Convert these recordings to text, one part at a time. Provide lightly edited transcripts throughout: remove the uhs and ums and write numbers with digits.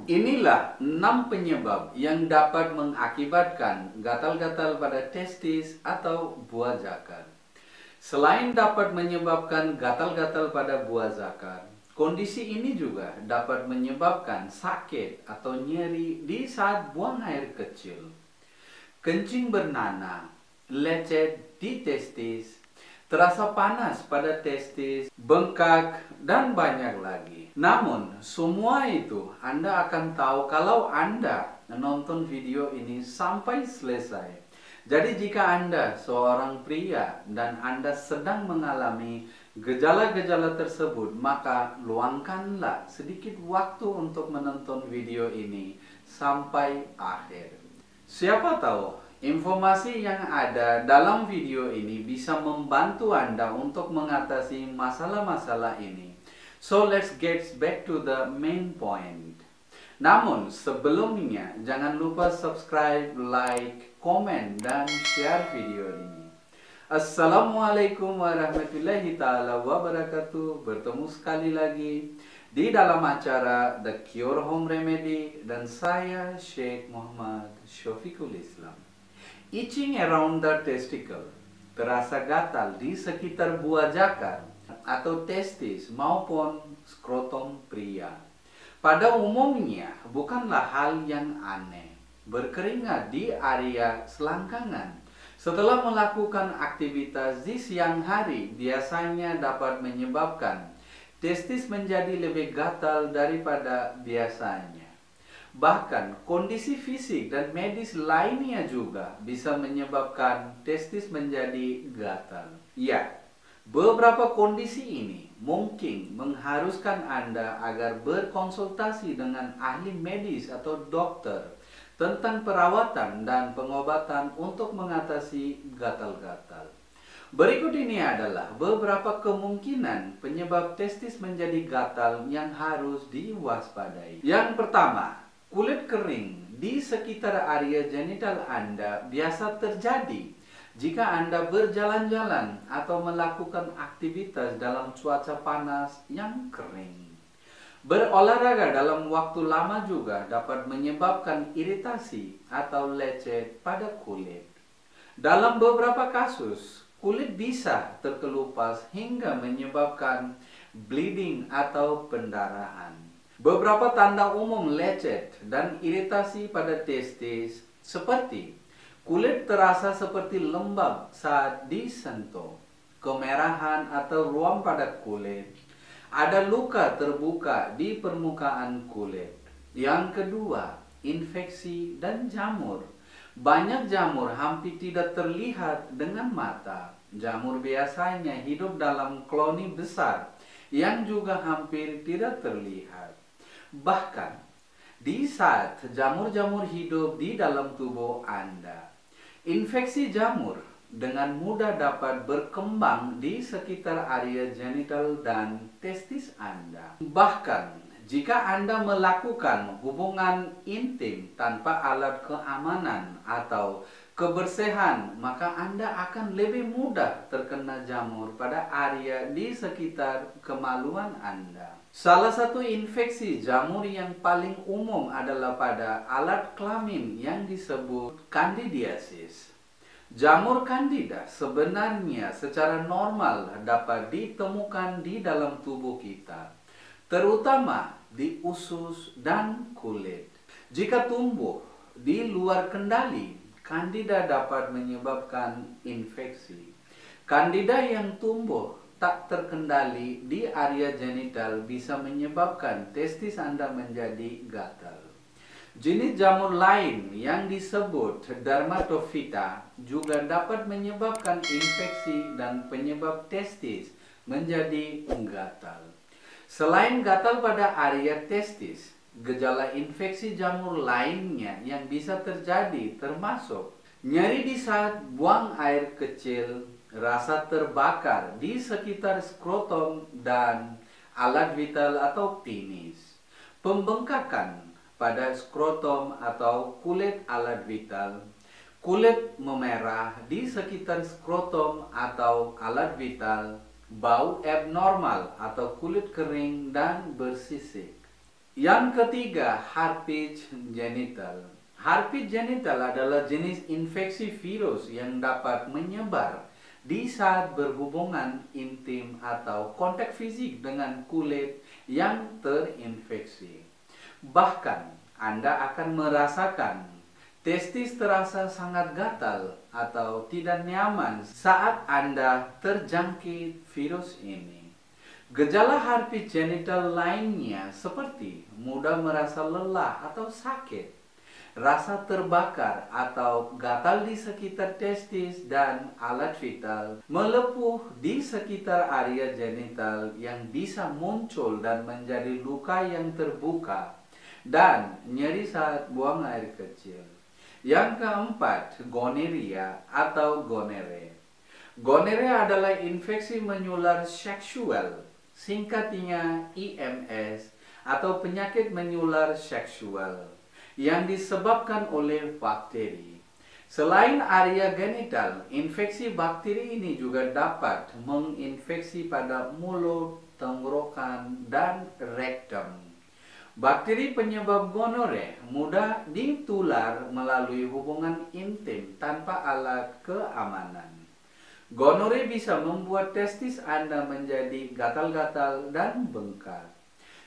Inilah 6 penyebab yang dapat mengakibatkan gatal-gatal pada testis atau buah zakar. Selain dapat menyebabkan gatal-gatal pada buah zakar, kondisi ini juga dapat menyebabkan sakit atau nyeri di saat buang air kecil, kencing bernanah, lecet di testis, terasa panas pada testis, bengkak, dan banyak lagi. Namun, semua itu Anda akan tahu kalau Anda menonton video ini sampai selesai. Jadi jika Anda seorang pria dan Anda sedang mengalami gejala-gejala tersebut, maka luangkanlah sedikit waktu untuk menonton video ini sampai akhir. Siapa tahu informasi yang ada dalam video ini bisa membantu Anda untuk mengatasi masalah-masalah ini. So let's get back to the main point. Namun sebelumnya jangan lupa subscribe, like, komen, dan share video ini. Assalamualaikum warahmatullahi taala wabarakatuh. Bertemu sekali lagi di dalam acara The Cure Home Remedy dan saya Sheikh Muhammad Syafiqul Islam. Itching around the testicle, terasa gatal di sekitar buah zakar atau testis maupun skrotum pria. Pada umumnya bukanlah hal yang aneh. Berkeringat di area selangkangan setelah melakukan aktivitas di siang hari biasanya dapat menyebabkan testis menjadi lebih gatal daripada biasanya. Bahkan kondisi fisik dan medis lainnya juga bisa menyebabkan testis menjadi gatal. Ya, beberapa kondisi ini mungkin mengharuskan Anda agar berkonsultasi dengan ahli medis atau dokter tentang perawatan dan pengobatan untuk mengatasi gatal-gatal. Berikut ini adalah beberapa kemungkinan penyebab testis menjadi gatal yang harus diwaspadai. Yang pertama, kulit kering di sekitar area genital Anda biasa terjadi jika Anda berjalan-jalan atau melakukan aktivitas dalam cuaca panas yang kering. Berolahraga dalam waktu lama juga dapat menyebabkan iritasi atau lecet pada kulit. Dalam beberapa kasus, kulit bisa terkelupas hingga menyebabkan bleeding atau pendarahan. Beberapa tanda umum lecet dan iritasi pada testis seperti kulit terasa seperti lembab saat disentuh, kemerahan atau ruam pada kulit, ada luka terbuka di permukaan kulit. Yang kedua, infeksi dan jamur. Banyak jamur hampir tidak terlihat dengan mata. Jamur biasanya hidup dalam koloni besar yang juga hampir tidak terlihat. Bahkan, di saat jamur-jamur hidup di dalam tubuh Anda, infeksi jamur dengan mudah dapat berkembang di sekitar area genital dan testis Anda. Bahkan, jika Anda melakukan hubungan intim tanpa alat keamanan atau kebersihan, maka Anda akan lebih mudah terkena jamur pada area di sekitar kemaluan Anda. Salah satu infeksi jamur yang paling umum adalah pada alat kelamin yang disebut candidiasis. Jamur Candida sebenarnya secara normal dapat ditemukan di dalam tubuh kita, terutama di usus dan kulit. Jika tumbuh di luar kendali, Candida dapat menyebabkan infeksi. Candida yang tumbuh tak terkendali di area genital bisa menyebabkan testis Anda menjadi gatal. Jenis jamur lain yang disebut Dermatophyta juga dapat menyebabkan infeksi dan penyebab testis menjadi gatal. Selain gatal pada area testis, gejala infeksi jamur lainnya yang bisa terjadi termasuk nyeri di saat buang air kecil, rasa terbakar di sekitar skrotum dan alat vital atau penis, pembengkakan pada skrotum atau kulit alat vital, kulit memerah di sekitar skrotum atau alat vital, bau abnormal atau kulit kering dan bersisik. Yang ketiga, herpes genital. Herpes genital adalah jenis infeksi virus yang dapat menyebar di saat berhubungan intim atau kontak fisik dengan kulit yang terinfeksi. Bahkan, Anda akan merasakan testis terasa sangat gatal atau tidak nyaman saat Anda terjangkit virus ini. Gejala herpes genital lainnya seperti mudah merasa lelah atau sakit, rasa terbakar atau gatal di sekitar testis dan alat vital, melepuh di sekitar area genital yang bisa muncul dan menjadi luka yang terbuka, dan nyeri saat buang air kecil. Yang keempat, gonorrhea atau gonere. Gonorrhea adalah infeksi menular seksual, singkatnya IMS, atau penyakit menular seksual yang disebabkan oleh bakteri. Selain area genital, infeksi bakteri ini juga dapat menginfeksi pada mulut, tenggorokan, dan rektum. Bakteri penyebab gonore mudah ditular melalui hubungan intim tanpa alat keamanan. Gonore bisa membuat testis Anda menjadi gatal-gatal dan bengkak.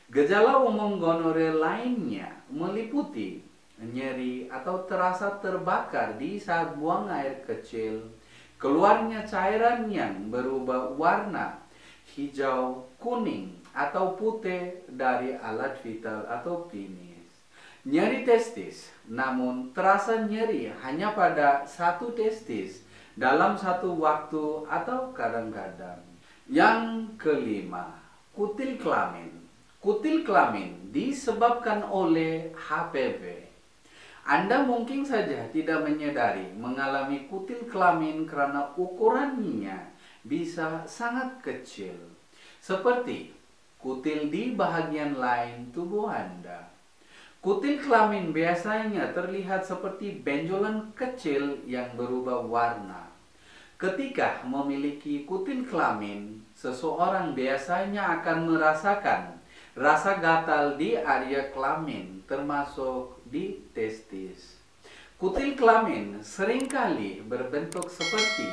Gejala umum gonore lainnya meliputi nyeri atau terasa terbakar di saat buang air kecil, keluarnya cairan yang berubah warna hijau, kuning, atau putih dari alat vital atau penis. Nyeri testis, namun terasa nyeri hanya pada satu testis dalam satu waktu atau kadang-kadang. Yang kelima, kutil kelamin. Kutil kelamin disebabkan oleh HPV. Anda mungkin saja tidak menyadari mengalami kutil kelamin karena ukurannya bisa sangat kecil, seperti kutil di bagian lain tubuh Anda. Kutil kelamin biasanya terlihat seperti benjolan kecil yang berubah warna. Ketika memiliki kutil kelamin, seseorang biasanya akan merasakan rasa gatal di area kelamin, termasuk di testis. Kutil kelamin seringkali berbentuk seperti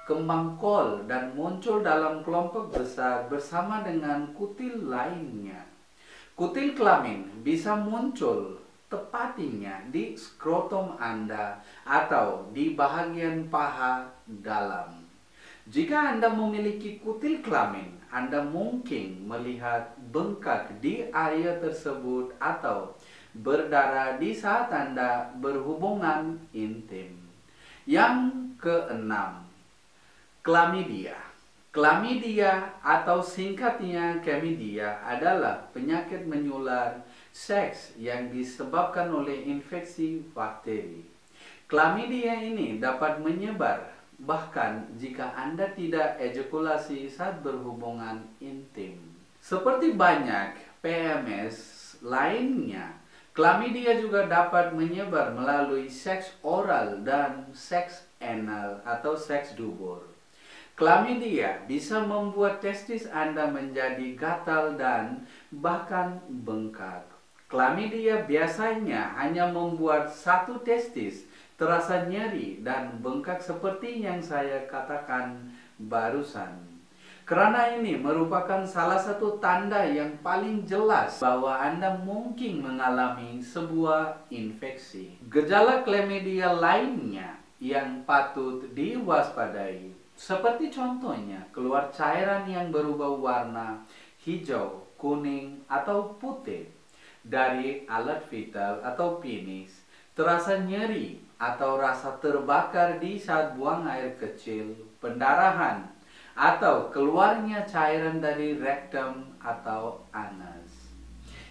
kembang kol dan muncul dalam kelompok besar bersama dengan kutil lainnya. Kutil kelamin bisa muncul tepatnya di skrotum Anda atau di bagian paha dalam. Jika Anda memiliki kutil kelamin, Anda mungkin melihat bengkak di area tersebut atau berdarah di saat Anda berhubungan intim. Yang keenam, chlamydia. Chlamydia atau singkatnya chlamydia adalah penyakit menular seks yang disebabkan oleh infeksi bakteri. Chlamydia ini dapat menyebar bahkan jika Anda tidak ejakulasi saat berhubungan intim. Seperti banyak PMS lainnya, chlamydia juga dapat menyebar melalui seks oral dan seks anal atau seks dubur. Chlamydia bisa membuat testis Anda menjadi gatal dan bahkan bengkak. Chlamydia biasanya hanya membuat satu testis terasa nyeri dan bengkak seperti yang saya katakan barusan. Karena ini merupakan salah satu tanda yang paling jelas bahwa Anda mungkin mengalami sebuah infeksi. Gejala chlamydia lainnya yang patut diwaspadai, seperti contohnya keluar cairan yang berubah warna hijau, kuning, atau putih dari alat vital atau penis, terasa nyeri atau rasa terbakar di saat buang air kecil, pendarahan, atau keluarnya cairan dari rektum atau anus.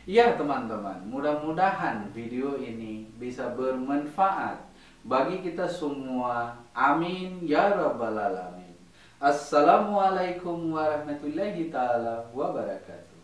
Ya teman-teman, mudah-mudahan video ini bisa bermanfaat bagi kita semua. Amin ya rabbal alamin. Assalamualaikum warahmatullahi taala wabarakatuh.